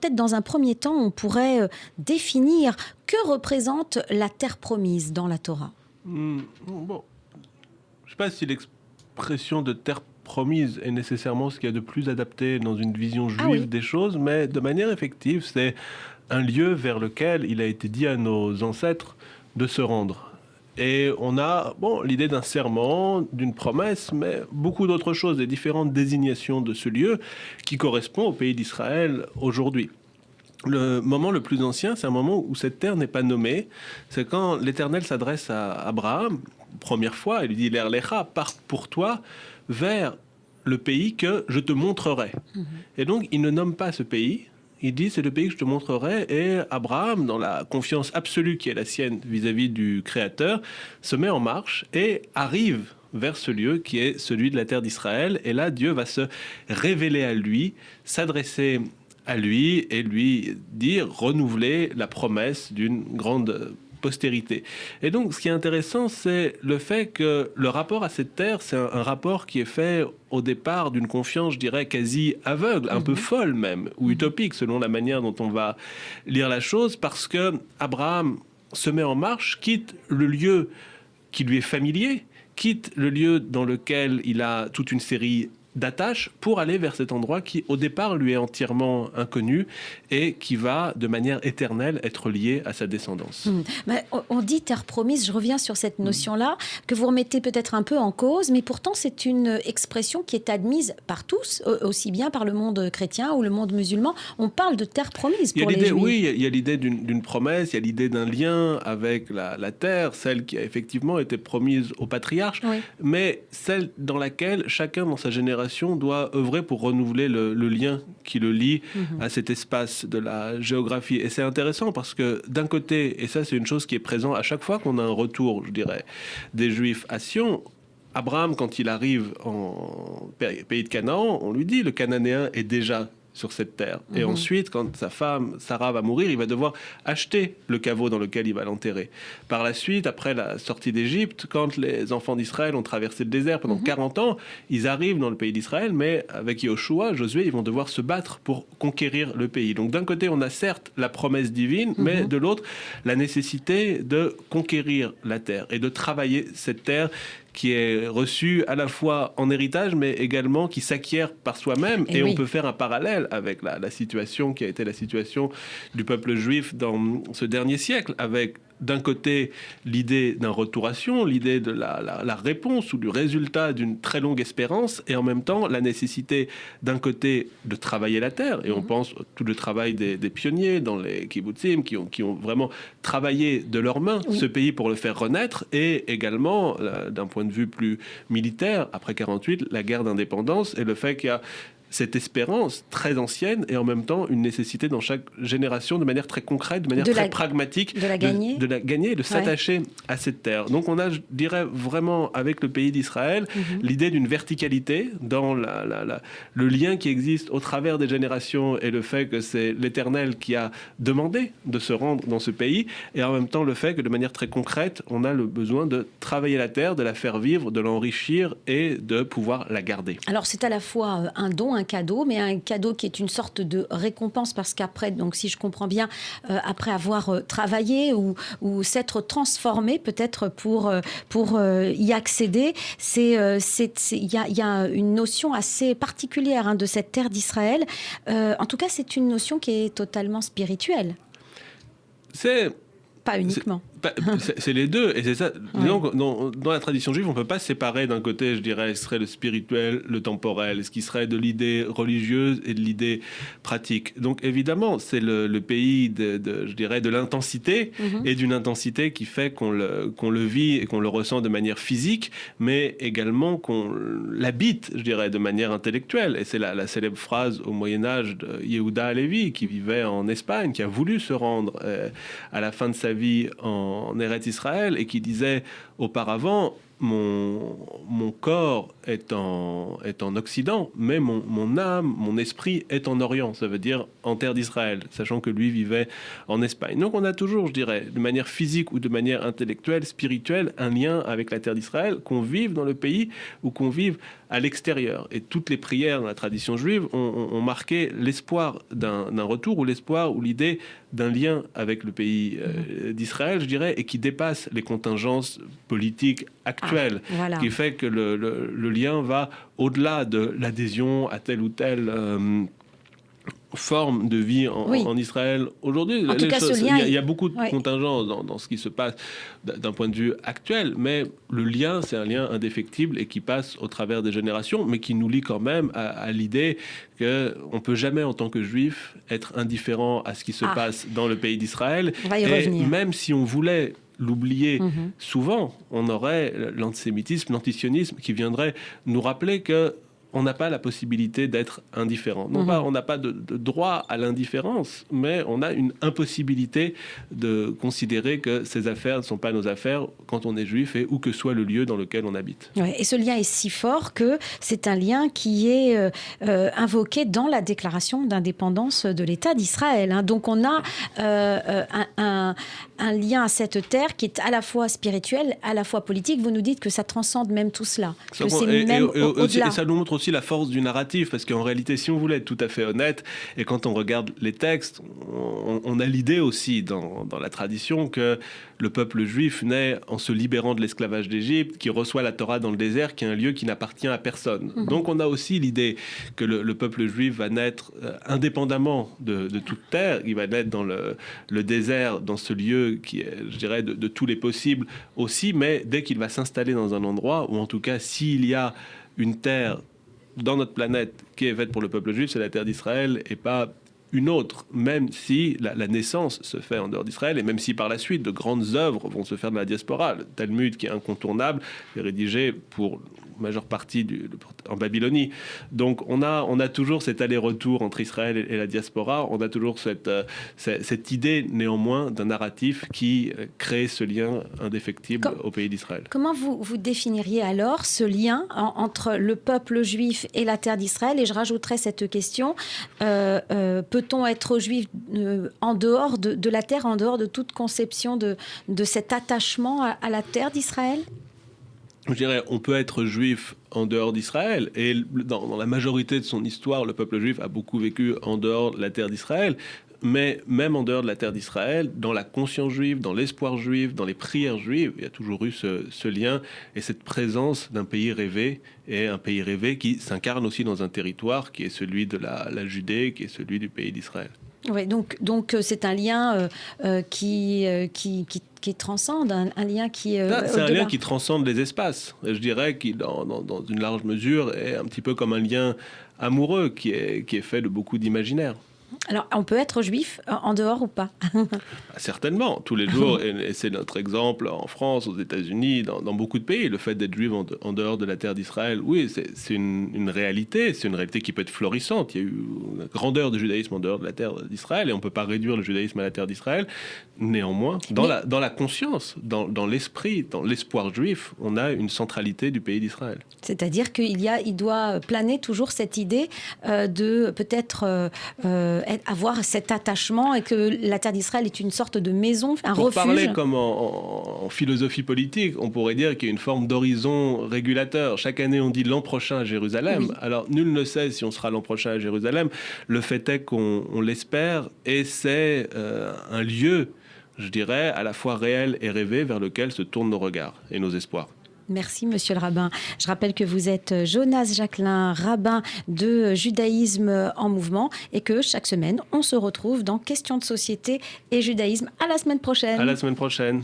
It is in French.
peut-être dans un premier temps, on pourrait définir que représente la terre promise dans la Torah. Bon, je ne sais pas si l'expression de terre promise est nécessairement ce qu'il y a de plus adapté dans une vision juive des choses, mais de manière effective, c'est un lieu vers lequel il a été dit à nos ancêtres de se rendre. Et on a l'idée d'un serment, d'une promesse, mais beaucoup d'autres choses, des différentes désignations de ce lieu qui correspond au pays d'Israël aujourd'hui. Le moment le plus ancien, c'est un moment où cette terre n'est pas nommée. C'est quand l'Éternel s'adresse à Abraham, première fois, il lui dit « L'Erlecha, part pour toi vers le pays que je te montrerai. » Et donc, il ne nomme pas ce pays. Il dit, c'est le pays que je te montrerai, et Abraham, dans la confiance absolue qui est la sienne vis-à-vis du Créateur, se met en marche et arrive vers ce lieu qui est celui de la terre d'Israël. Et là, Dieu va se révéler à lui, s'adresser à lui et lui dire, renouveler la promesse d'une grande postérité. Et donc, ce qui est intéressant, c'est le fait que le rapport à cette terre, c'est un rapport qui est fait au départ d'une confiance, je dirais, quasi aveugle, un peu folle même, ou utopique, selon la manière dont on va lire la chose, parce que Abraham se met en marche, quitte le lieu qui lui est familier, quitte le lieu dans lequel il a toute une série d'attache pour aller vers cet endroit qui, au départ, lui est entièrement inconnu et qui va, de manière éternelle, être lié à sa descendance. Mais on dit terre promise, je reviens sur cette notion-là, que vous remettez peut-être un peu en cause, mais pourtant c'est une expression qui est admise par tous, aussi bien par le monde chrétien ou le monde musulman. On parle de terre promise pour les Juifs. Oui, il y a l'idée d'une promesse, il y a l'idée d'un lien avec la terre, celle qui a effectivement été promise aux patriarches, mais celle dans laquelle chacun dans sa génération doit œuvrer pour renouveler le lien qui le lie à cet espace de la géographie. Et c'est intéressant parce que d'un côté, et ça c'est une chose qui est présente à chaque fois qu'on a un retour, je dirais, des Juifs à Sion, Abraham, quand il arrive en pays de Canaan, on lui dit le Cananéen est déjà sur cette terre. Et ensuite, quand sa femme, Sarah, va mourir, il va devoir acheter le caveau dans lequel il va l'enterrer. Par la suite, après la sortie d'Égypte, quand les enfants d'Israël ont traversé le désert pendant 40 ans, ils arrivent dans le pays d'Israël, mais avec Yoshua, Josué, ils vont devoir se battre pour conquérir le pays. Donc d'un côté, on a certes la promesse divine, mais de l'autre, la nécessité de conquérir la terre et de travailler cette terre qui est reçu à la fois en héritage, mais également qui s'acquiert par soi-même. Et on peut faire un parallèle avec la situation qui a été la situation du peuple juif dans ce dernier siècle, avec d'un côté l'idée d'un retour à Sion, l'idée de la réponse ou du résultat d'une très longue espérance, et en même temps la nécessité d'un côté de travailler la terre, et on pense tout le travail des pionniers dans les kibbutzim qui ont vraiment travaillé de leurs mains ce pays pour le faire renaître, et également d'un point de vue plus militaire, après 48, la guerre d'indépendance et le fait qu'il y a cette espérance très ancienne et en même temps une nécessité dans chaque génération de manière très concrète, de manière très pragmatique, de la gagner, et de s'attacher à cette terre. Donc on a, je dirais, vraiment avec le pays d'Israël, l'idée d'une verticalité dans le lien qui existe au travers des générations et le fait que c'est l'Éternel qui a demandé de se rendre dans ce pays, et en même temps le fait que de manière très concrète, on a le besoin de travailler la terre, de la faire vivre, de l'enrichir et de pouvoir la garder. Alors c'est à la fois un don, un cadeau, mais un cadeau qui est une sorte de récompense parce qu'après, donc si je comprends bien, après avoir travaillé ou s'être transformé peut-être pour y accéder, il y a une notion assez particulière de cette terre d'Israël. En tout cas, c'est une notion qui est totalement spirituelle. Pas uniquement. C'est les deux, et c'est ça. Donc, dans la tradition juive, on ne peut pas séparer d'un côté, je dirais, ce serait le spirituel, le temporel, ce qui serait de l'idée religieuse et de l'idée pratique. Donc évidemment, c'est le pays je dirais, de l'intensité, et d'une intensité qui fait qu'on le vit et qu'on le ressent de manière physique, mais également qu'on l'habite, je dirais, de manière intellectuelle. Et c'est la célèbre phrase au Moyen-Âge de Yehuda Halevi, qui vivait en Espagne, qui a voulu se rendre à la fin de sa vie en Eretz Israël, et qui disait auparavant, mon corps est en Occident, mais mon âme, mon esprit est en Orient, ça veut dire en terre d'Israël, sachant que lui vivait en Espagne. Donc on a toujours, je dirais, de manière physique ou de manière intellectuelle, spirituelle, un lien avec la terre d'Israël, qu'on vive dans le pays ou qu'on vive à l'extérieur. Et toutes les prières dans la tradition juive ont marqué l'espoir d'un retour, ou l'espoir ou l'idée d'un lien avec le pays d'Israël, je dirais, et qui dépasse les contingences politiques actuelles, voilà. qui fait que le lien va au-delà de l'adhésion à telle ou telle forme de vie en Israël aujourd'hui. En tout cas, ce lien, il y a beaucoup de contingences dans ce qui se passe d'un point de vue actuel, mais le lien, c'est un lien indéfectible et qui passe au travers des générations, mais qui nous lie quand même à l'idée qu'on ne peut jamais, en tant que juif, être indifférent à ce qui se passe dans le pays d'Israël. On va y revenir. Même si on voulait l'oublier, souvent, on aurait l'antisémitisme, l'antisionisme qui viendrait nous rappeler que on n'a pas la possibilité d'être indifférent. Non pas, on n'a pas de droit à l'indifférence, mais on a une impossibilité de considérer que ces affaires ne sont pas nos affaires quand on est juif et où que soit le lieu dans lequel on habite. Ouais, et ce lien est si fort que c'est un lien qui est invoqué dans la déclaration d'indépendance de l'État d'Israël. Hein. Donc on a un lien à cette terre qui est à la fois spirituel, à la fois politique. Vous nous dites que ça transcende même tout cela. Que c'est même au-delà. Et ça nous montre aussi la force du narratif, parce qu'en réalité, si on voulait être tout à fait honnête, et quand on regarde les textes, on a l'idée aussi dans la tradition que le peuple juif naît en se libérant de l'esclavage d'Égypte, qui reçoit la Torah dans le désert, qui est un lieu qui n'appartient à personne. Donc on a aussi l'idée que le peuple juif va naître indépendamment de toute terre, il va naître dans le désert, dans ce lieu qui est, je dirais, de tous les possibles aussi, mais dès qu'il va s'installer dans un endroit, ou en tout cas s'il y a une terre dans notre planète qui est faite pour le peuple juif, c'est la terre d'Israël et pas une autre, même si la naissance se fait en dehors d'Israël et même si par la suite de grandes œuvres vont se faire dans la diaspora. Le Talmud, qui est incontournable, est rédigé pour majeure partie en Babylonie. Donc on a toujours cet aller-retour entre Israël et la diaspora. On a toujours cette idée néanmoins d'un narratif qui crée ce lien indéfectible au pays d'Israël. Comment vous définiriez alors ce lien entre le peuple juif et la terre d'Israël? Et je rajouterais cette question, peut-on être juif en dehors de la terre, en dehors de toute conception de cet attachement à la terre d'Israël? Je dirais, on peut être juif en dehors d'Israël, et dans la majorité de son histoire, le peuple juif a beaucoup vécu en dehors de la terre d'Israël, mais même en dehors de la terre d'Israël, dans la conscience juive, dans l'espoir juif, dans les prières juives, il y a toujours eu ce lien et cette présence d'un pays rêvé, et un pays rêvé qui s'incarne aussi dans un territoire qui est celui de la Judée, qui est celui du pays d'Israël. Oui, donc c'est un lien qui transcende, un lien qui c'est un lien qui transcende les espaces. Je dirais qu'il, dans une large mesure, est un petit peu comme un lien amoureux qui est fait de beaucoup d'imaginaire. Alors, on peut être juif en dehors ou pas? Certainement, tous les jours, et c'est notre exemple en France, aux États-Unis, dans beaucoup de pays, le fait d'être juif en dehors de la terre d'Israël, oui, c'est une réalité, c'est une réalité qui peut être florissante. Il y a eu une grandeur du judaïsme en dehors de la terre d'Israël, et on ne peut pas réduire le judaïsme à la terre d'Israël. Néanmoins, dans la conscience, dans l'esprit, dans l'espoir juif, on a une centralité du pays d'Israël. C'est-à-dire qu'il doit planer toujours cette idée de peut-être avoir cet attachement, et que la terre d'Israël est une sorte de maison, un refuge. Pour parler comme en philosophie politique, on pourrait dire qu'il y a une forme d'horizon régulateur. Chaque année, on dit l'an prochain à Jérusalem. Oui. Alors, nul ne sait si on sera l'an prochain à Jérusalem. Le fait est qu'on l'espère, et c'est un lieu, je dirais, à la fois réel et rêvé, vers lequel se tournent nos regards et nos espoirs. Merci, monsieur le rabbin. Je rappelle que vous êtes Jonas Jacquelin, rabbin de Judaïsme en mouvement, et que chaque semaine, on se retrouve dans Questions de société et judaïsme. À la semaine prochaine. À la semaine prochaine.